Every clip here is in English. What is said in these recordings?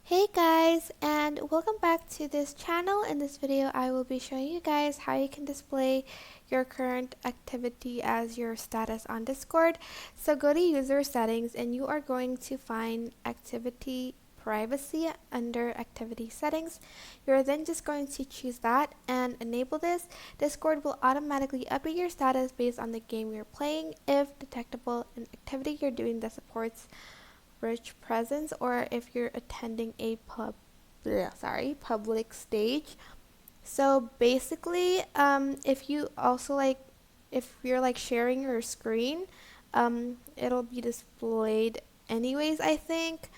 Hey guys, and welcome back to this channel. In this video I will be showing you guys how you can display your current activity as your status on Discord. So go to user settings and you are going to find activity privacy under activity settings. You're then just going to choose that and enable this. Discord will automatically update your status based on the game you're playing if detectable an activity you're doing that supports rich presence, or if you're attending a public stage. So basically, if you also if you're sharing your screen, it'll be displayed anyways, I think.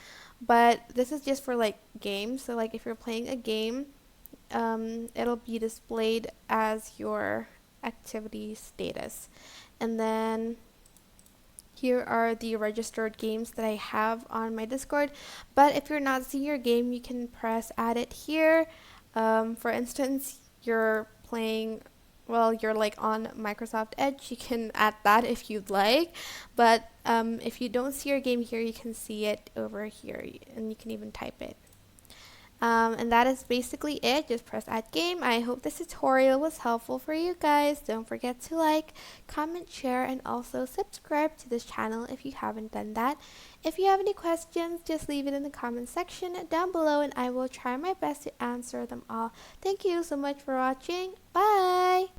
But this is just for games. So if you're playing a game, it'll be displayed as your activity status. And then here are the registered games that I have on my Discord. But if you're not seeing your game, you can press add it here. For instance, you're playing, well, you're on Microsoft Edge. You can add that if you'd like. But if you don't see your game here, you can see it over here, and you can even type it. And that is basically it. Just press add game. I hope this tutorial was helpful for you guys. Don't forget to like, comment, share, and also subscribe to this channel if you haven't done that. If you have any questions, just leave it in the comment section down below and I will try my best to answer them all. Thank you so much for watching. Bye!